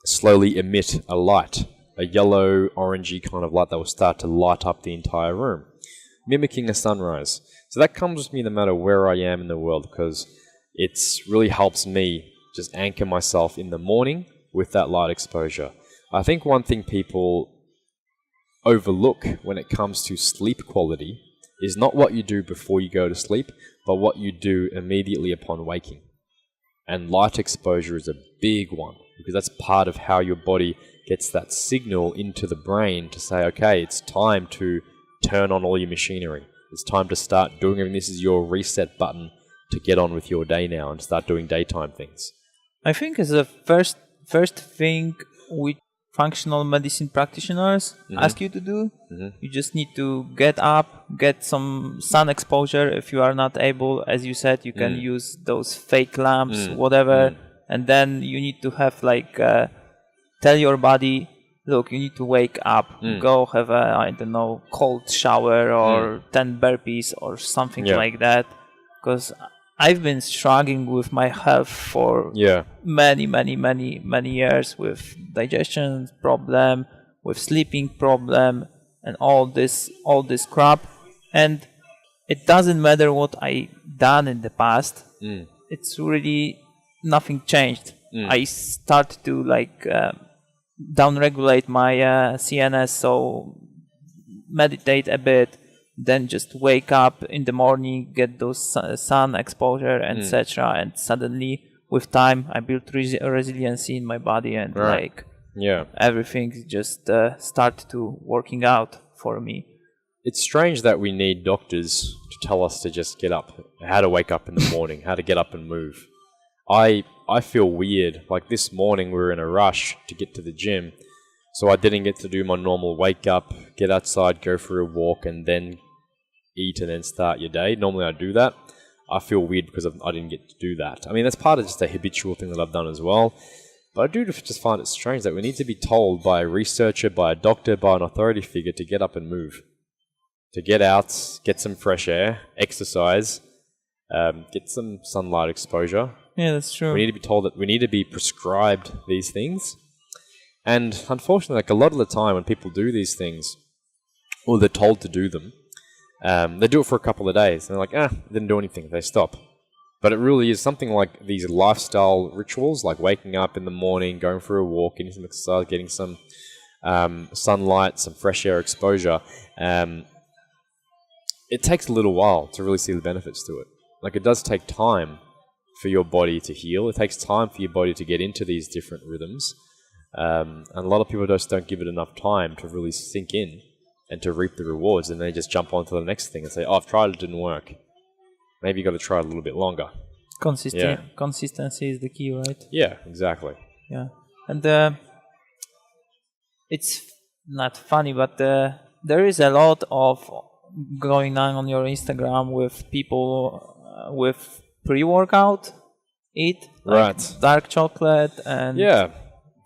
slowly emit a light, a yellow, orangey kind of light that will start to light up the entire room, mimicking a sunrise. So that comes with me no matter where I am in the world, because it really helps me just anchor myself in the morning with that light exposure. I think one thing people overlook when it comes to sleep quality is not what you do before you go to sleep, but what you do immediately upon waking. And light exposure is a big one, because that's part of how your body gets that signal into the brain to say, okay, it's time to turn on all your machinery. It's time to start doing everything. This is your reset button to get on with your day now and start doing daytime things. I think as a first thing which functional medicine practitioners ask you to do, you just need to get up, get some sun exposure. If you are not able, as you said, you can use those fake lamps, whatever, and then you need to have tell your body, look, you need to wake up, go have a, I don't know, cold shower or 10 burpees or something like that, because I've been struggling with my health for many years, with digestion problem, with sleeping problem, and all this crap. And it doesn't matter what I done in the past. It's really nothing changed. I start to down-regulate my CNS, so meditate a bit, then just wake up in the morning, get those sun exposure, etc. And suddenly, with time, I built resiliency in my body, and everything just start to working out for me. It's strange that we need doctors to tell us to just get up, how to wake up in the morning, how to get up and move. I feel weird. Like this morning, we were in a rush to get to the gym, so I didn't get to do my normal wake up, get outside, go for a walk, and then eat and then start your day. Normally I do that. I feel weird because I didn't get to do that. I mean, that's part of just a habitual thing that I've done as well. But I do just find it strange that we need to be told by a researcher, by a doctor, by an authority figure to get up and move. To get out, get some fresh air, exercise, get some sunlight exposure. Yeah, that's true. We need to be told that we need to be prescribed these things. And unfortunately, a lot of the time when people do these things, or they're told to do them, they do it for a couple of days, and they're like, didn't do anything, they stop. But it really is something like these lifestyle rituals, like waking up in the morning, going for a walk, getting some exercise, getting some sunlight, some fresh air exposure. It takes a little while to really see the benefits to it. It does take time for your body to heal. It takes time for your body to get into these different rhythms. And a lot of people just don't give it enough time to really sink in and to reap the rewards, and they just jump on to the next thing and say, I've tried it, didn't work. Maybe you got to try it a little bit longer. Consistency is the key, right? Yeah, exactly. Yeah. And it's not funny, but there is a lot of going on your Instagram with people with pre-workout right, dark chocolate and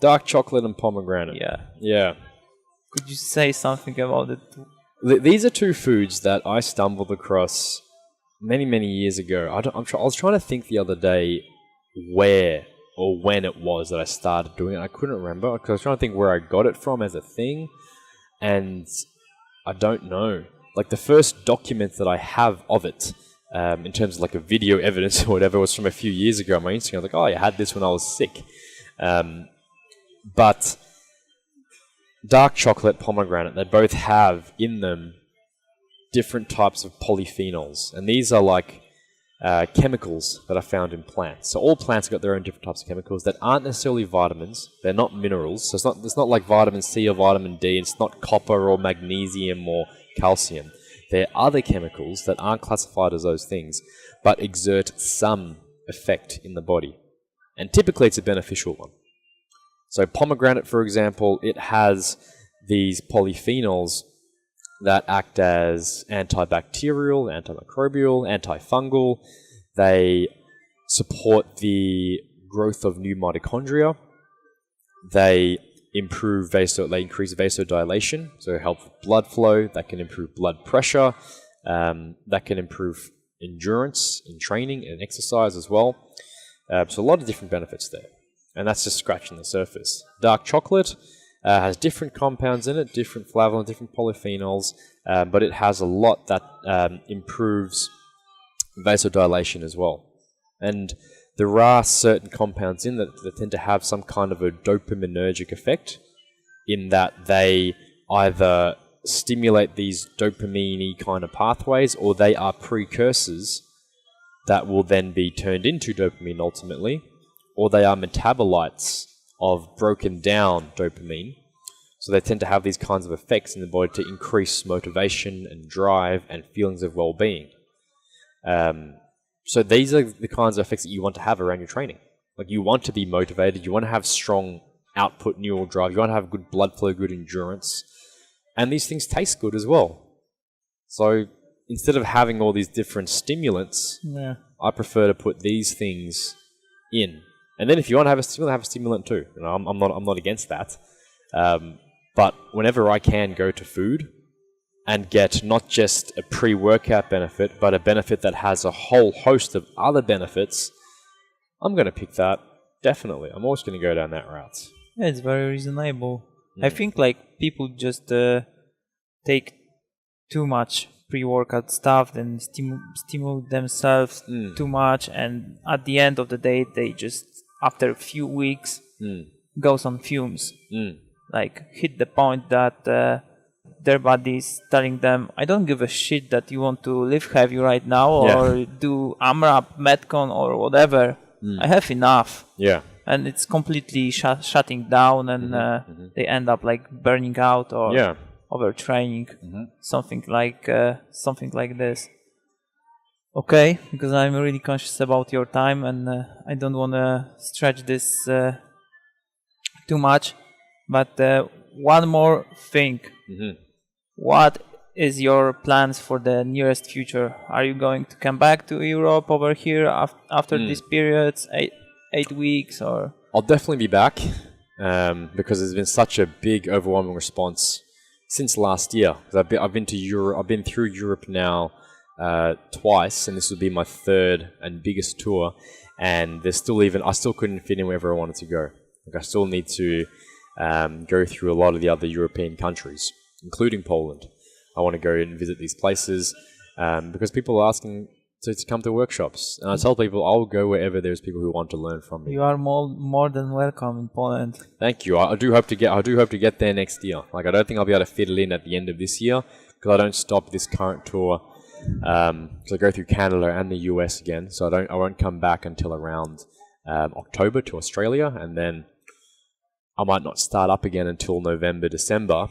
dark chocolate and pomegranate. Yeah. Could you say something about it? These are two foods that I stumbled across many years ago. I was trying to think the other day where or when it was that I started doing it. I couldn't remember because I was trying to think where I got it from as a thing, and I don't know. The first document that I have of it in terms of like a video evidence or whatever, was from a few years ago on my Instagram. I was like, oh, I had this when I was sick. But dark chocolate, pomegranate, they both have in them different types of polyphenols. And these are like chemicals that are found in plants. So all plants have got their own different types of chemicals that aren't necessarily vitamins. They're not minerals. So it's not like vitamin C or vitamin D. It's not copper or magnesium or calcium. They're other chemicals that aren't classified as those things, but exert some effect in the body. And typically it's a beneficial one. So pomegranate, for example, it has these polyphenols that act as antibacterial, antimicrobial, antifungal. They support the growth of new mitochondria. They increase vasodilation, so help with blood flow. That can improve blood pressure. That can improve endurance in training and exercise as well. So a lot of different benefits there. And that's just scratching the surface. Dark chocolate has different compounds in it, different flavonoids, different polyphenols, but it has a lot that improves vasodilation as well. And there are certain compounds in that tend to have some kind of a dopaminergic effect, in that they either stimulate these dopamine-y kind of pathways, or they are precursors that will then be turned into dopamine ultimately, or they are metabolites of broken down dopamine. So they tend to have these kinds of effects in the body to increase motivation and drive and feelings of well-being. So these are the kinds of effects that you want to have around your training. Like, you want to be motivated, you want to have strong output neural drive, you want to have good blood flow, good endurance, and these things taste good as well. So instead of having all these different stimulants, I prefer to put these things in. And then if you want to have a stimulant too. You know, I'm not against that. But whenever I can go to food and get not just a pre-workout benefit, but a benefit that has a whole host of other benefits, I'm going to pick that. Definitely. I'm always going to go down that route. Yeah, it's very reasonable. I think like people just take too much pre-workout stuff, then stimulate themselves too much, and at the end of the day, they just, after a few weeks, goes on fumes. Like, hit the point that their body is telling them, I don't give a shit that you want to lift heavy right now, or do AMRAP, Metcon, or whatever. I have enough. Yeah. And it's completely shutting down, and they end up like burning out or overtraining, something like this. Okay, because I'm really conscious about your time, and I don't want to stretch this too much. But one more thing. What is your plans for the nearest future? Are you going to come back to Europe over here after these periods, 8 weeks, or? I'll definitely be back because there's been such a big, overwhelming response since last year. I've been to Europe. I've been through Europe now twice, and this will be my third and biggest tour. And I still couldn't fit in wherever I wanted to go. Like, I still need to go through a lot of the other European countries, including Poland. I want to go and visit these places because people are asking to come to workshops. And I tell people I'll go wherever there's people who want to learn from me. You are more than welcome in Poland. Thank you. I do hope to get there next year. Like, I don't think I'll be able to fit it in at the end of this year because I don't stop this current tour. So I go through Canada and the US again. So I won't come back until around October to Australia, and then I might not start up again until November, December,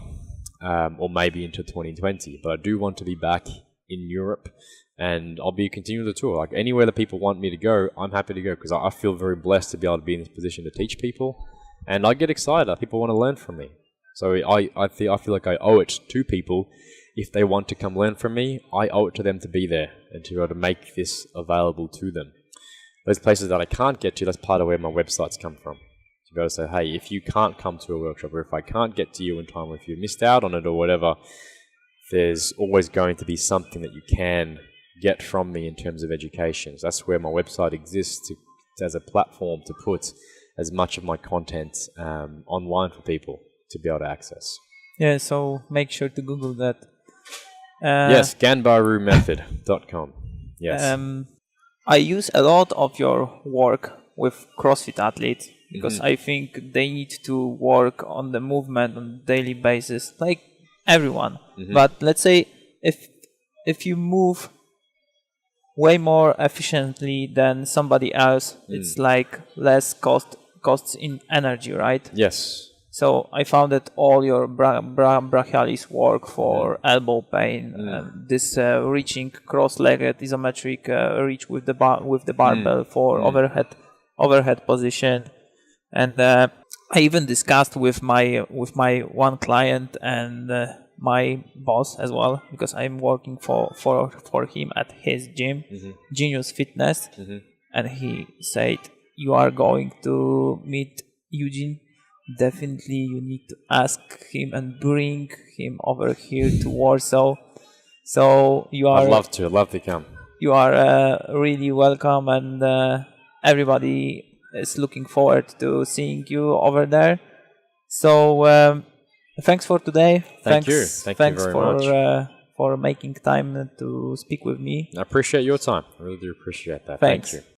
or maybe into 2020. But I do want to be back in Europe, and I'll be continuing the tour. Like, anywhere that people want me to go, I'm happy to go because I feel very blessed to be able to be in this position to teach people, and I get excited. People want to learn from me, so I feel like I owe it to people. If they want to come learn from me, I owe it to them to be there and to be able to make this available to them. Those places that I can't get to, that's part of where my websites come from. To be able to say, hey, if you can't come to a workshop, or if I can't get to you in time, or if you missed out on it or whatever, there's always going to be something that you can get from me in terms of education. So that's where my website exists as a platform to put as much of my content online for people to be able to access. Yeah, so make sure to Google that. Yes, ganbarumethod.com. Yes. I use a lot of your work with CrossFit athletes because I think they need to work on the movement on a daily basis, like everyone. But let's say if you move way more efficiently than somebody else, it's like less costs in energy, right? Yes. So I found that all your brachialis work for elbow pain, this reaching cross-legged isometric reach with the barbell for overhead position, and I even discussed with my one client and my boss as well, because I'm working for him at his gym, Genius Fitness, and he said, "You are going to meet Eugene. Definitely you need to ask him and bring him over here to Warsaw." So I'd love to come. You are really welcome, and everybody is looking forward to seeing you over there. So thanks for today. Thank you very much For making time to speak with me. I appreciate your time. I really do appreciate that. Thanks. Thank you.